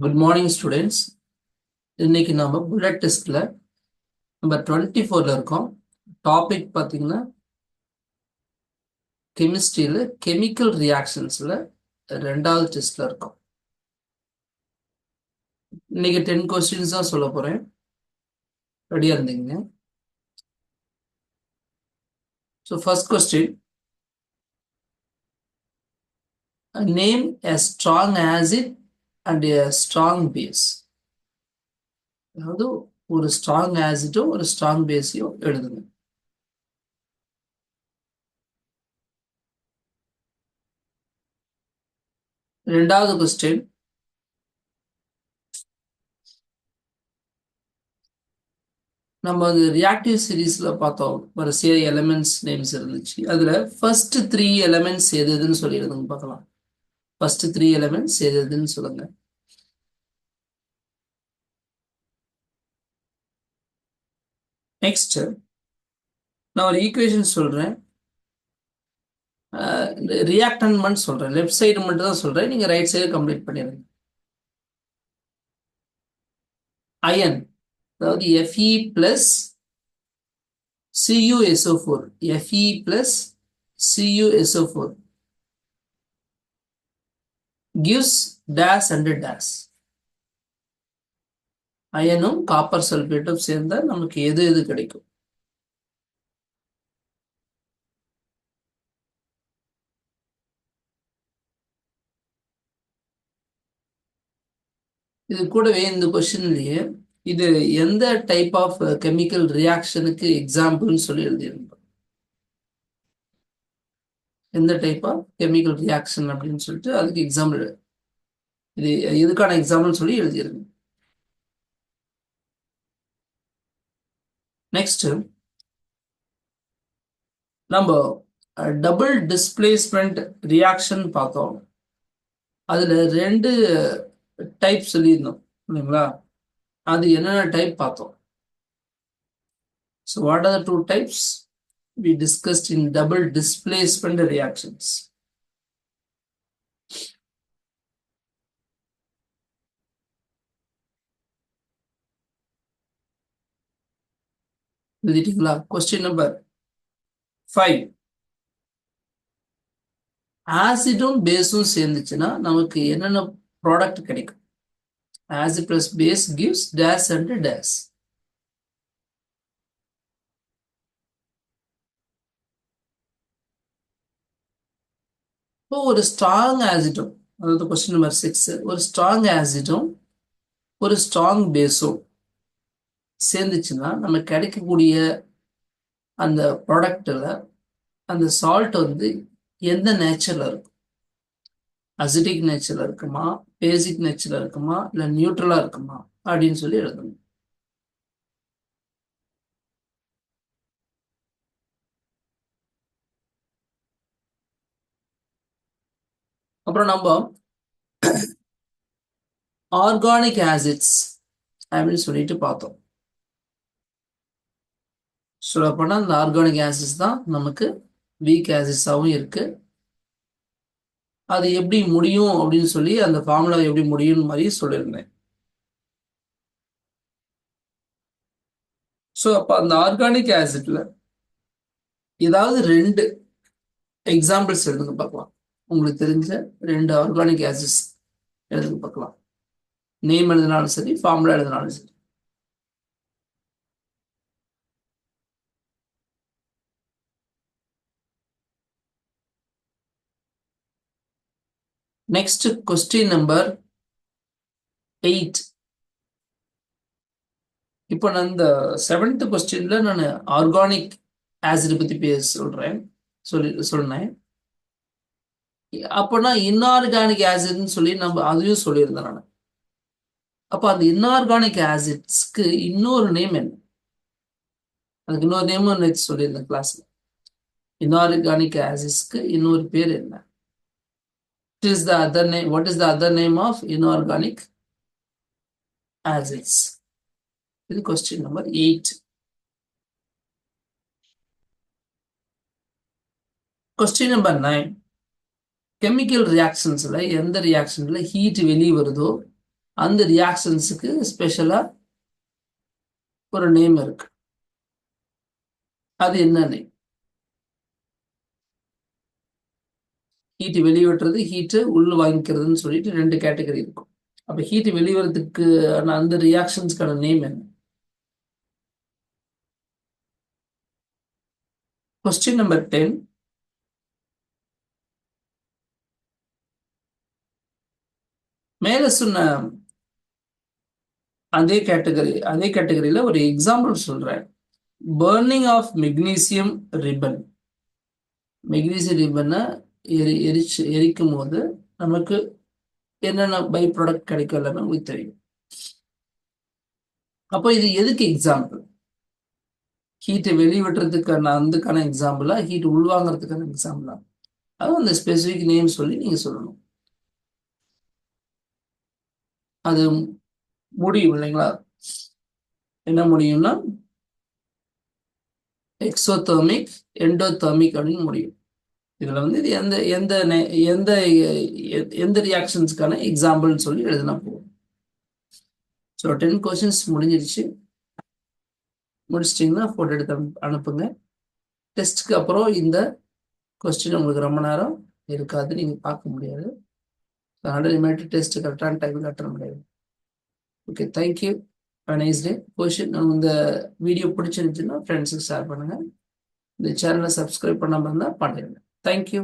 Good morning students. இன்னைக்கு நம்ம bullet டெஸ்ட்ல நம்பர் 24ல இருக்கோம். டாபிக் பார்த்தீங்கன்னா கெமிஸ்ட்ரியில் கெமிக்கல் ரியாக்ஷன்ஸில் ரெண்டாவது டெஸ்ட்ல இருக்கோம். இன்னைக்கு 10 கொஸ்டின்ஸ் தான் சொல்ல போகிறேன். ரெடியாக இருந்தீங்க. So first question, name a strong acid and a strong base. அதாவது ஒரு ஸ்ட்ராங் ஆசிட்டும் ஒரு ஸ்ட்ராங் பேஸையும் எழுதுங்க. ரெண்டாவது கொஸ்டின், நம்ம அந்த ரியாக்டிவ் சீரீஸ்ல பார்த்தோம், வரிசையா எலிமெண்ட்ஸ் நேம்ஸ் இருந்துச்சு. அதுல ஃபர்ஸ்ட் 3 எலிமெண்ட்ஸ் எதுன்னு சொல்லிடுதுங்க பார்க்கலாம். ஃபர்ஸ்ட் 3 எலிமெண்ட்ஸ் எதுன்னு சொல்லுங்க. நெக்ஸ்ட் நான் ஒரு ஈக்குவேஷன் சொல்றேன், ரியாக்டன் மட்டும் சொல்றேன், லெஃப்ட் சைடு மட்டும் தான் சொல்றேன், நீங்க ரைட் சைடு கம்ப்ளீட் பண்ணிடுங்க. அயன், அதாவது Fe plus CuSO4, Fe plus CuSO4 gives dash and dash. அயனும் காப்பர் சல்பேட்டும் சேர்ந்தா நமக்கு எது எது கிடைக்கும்? இது கூடவே இந்த கொஸ்டின்லயே இது எந்த டைப் ஆஃப் கெமிக்கல் ரியாக்ஷனுக்கு எக்ஸாம்பிள்னு சொல்லி எழுதியிருந்தோம். எந்த டைப் ஆஃப் கெமிக்கல் ரியாக்ஷன் அப்படின்னு சொல்லிட்டு அதுக்கு எக்ஸாம்பிள், இது எதுக்கான எக்ஸாம்பிள் சொல்லி எழுதியிருங்க. நெக்ஸ்ட் நம்ம டபுள் டிஸ்பிளேஸ்மெண்ட் ரியாக்ஷன் பார்த்தோம். அதுல 2 டைப் சொல்லியிருந்தோம் இல்லைங்களா? அது என்னென்ன டைப் பார்த்தோம். So what are the 2 types we discussed in double displacement reactions? எழுதிட்டீங்களா? கொஸ்டின் நம்பர் 5, ஆசிடும் பேஸும் சேர்ந்துச்சுன்னா நமக்கு என்னென்ன ப்ராடக்ட் கிடைக்கும்? Acid plus base gives dash and dash. இப்போ ஒரு ஸ்ட்ராங் ஆசிடும், அதாவது கொஸ்டின் நம்பர் 6, ஒரு ஸ்ட்ராங் ஆசிடும் ஒரு ஸ்ட்ராங் பேஸும் சேர்ந்துச்சுன்னா நமக்கு கிடைக்கக்கூடிய அந்த ப்ராடக்ட்ல அந்த சால்ட் வந்து எந்த நேச்சர்ல இருக்கும்? அசிடிக் நேச்சர்ல இருக்குமா, பேசிக் நேச்சர்ல இருக்குமா, இல்ல நியூட்ரலா இருக்குமா அப்படின்னு சொல்லி எழுதணும். அப்புறம் நம்ம ஆர்கானிக் ஆசிட்ஸ் அப்படின்னு சொல்லிட்டு பார்த்தோம். சொல்லப்போனா அந்த ஆர்கானிக் ஆசிட்ஸ் தான் நமக்கு வீக் ஆசிட்ஸாகவும் இருக்கு. அது எப்படி முடியும் அப்படின்னு சொல்லி அந்த ஃபார்முலா எப்படி முடியும் மாதிரி சொல்லியிருந்தேன். ஸோ அப்போ அந்த ஆர்கானிக் ஆசிட்ல ஏதாவது 2 எக்ஸாம்பிள்ஸ் எழுதுங்க பார்க்கலாம். உங்களுக்கு தெரிஞ்ச 2 ஆர்கானிக் ஆசிட்ஸ் எழுதுங்க பார்க்கலாம். நேம் எழுதினாலும் சரி, ஃபார்முலா எழுதினாலும் சரி. Next question number 8. இப்போ நான் இந்த 7th கொஸ்டின்ல நான் ஆர்கானிக் ஆசிட் பத்தி சொன்னேன். அப்போனா இன்ஆர்கானிக் ஆசிட்னு சொல்லி நம்ம அதையும் சொல்லியிருந்தேன் நான். அப்போ அந்த இன்ஆர்கானிக் ஆசிட்ஸ்க்கு இன்னொரு நேம் என்ன? அதுக்கு இன்னொரு நேமும் நேற்று சொல்லியிருந்தேன் கிளாஸ்ல. இன்ஆர்கானிக் ஆசிட்ஸ்க்கு இன்னொரு பேர் என்ன? What is the other name of inorganic acids? இது question number 8. Question number 9, chemical ரியாக்ஷன்ஸ்ல எந்த ரியாக்ஷன்ல ஹீட் வெளியே வருதோ அந்த ரியாக்ஷன்ஸுக்கு ஸ்பெஷலாக ஒரு நேம் இருக்கு. அது என்ன நேம்? ஹீட்டு வெளியேற்றுறது, ஹீட்டு உள்ள வாங்கிக்கிறதுன்னு சொல்லிட்டு 2 கேட்டகரி இருக்கும். அப்போ ஹீட்டு வெளிவரதுக்கு அந்த ரியாக்ஷன்ஸ்க்கான நேம் என்ன? Question number 10. மேல சொன்ன அதே கேட்டகரியில ஒரு எக்ஸாம்பிள் சொல்றேன். Burning of magnesium ribbon. Magnesium ரிப்பனை எரிக்கும் போது நமக்கு என்னென்ன பை ப்ராடக்ட் கிடைக்கும் எல்லாமே உங்களுக்கு தெரியும். அப்போ இது எதுக்கு எக்ஸாம்பிள்? ஹீட்டை வெளிவிட்டுறதுக்கான அதுக்கான எக்ஸாம்பிளா, ஹீட் உள்வாங்கிறதுக்கான எக்ஸாம்பிளா? அதுவும் அந்த ஸ்பெசிஃபிக் நேம் சொல்லி நீங்க சொல்லணும். அது முடியும் இல்லைங்களா? என்ன முடியும்னா எக்ஸோதெர்மிக், எண்டோதெர்மிக் அப்படின்னு முடியும். இதுல வந்து இது எந்த எந்த எந்த எந்த ரியாக்ஷன்ஸ்க்கான எக்ஸாம்பிள்னு சொல்லி எழுதினா போகும். ஸோ 10 கொஸ்டின்ஸ் முடிஞ்சிருச்சு. முடிச்சிட்டிங்கன்னா ஃபோட்டோ எடுத்து அனுப்புங்க. டெஸ்ட்டுக்கு அப்புறம் இந்த கொஸ்டின் உங்களுக்கு ரொம்ப நேரம் இருக்காது, நீங்கள் பார்க்க முடியாது. அதனால இனிமேட்டு டெஸ்ட் கரெக்டான டைமில் அட்டன் முடியாது. Okay, thank you. Nice day. Question இந்த வீடியோ பிடிச்சிருந்துச்சுன்னா ஃப்ரெண்ட்ஸுக்கு ஷேர் பண்ணுங்கள். இந்த சேனலை சப்ஸ்கிரைப் பண்ணாமல் இருந்தால் பண்ணிடுங்க. தேங்க்யூ.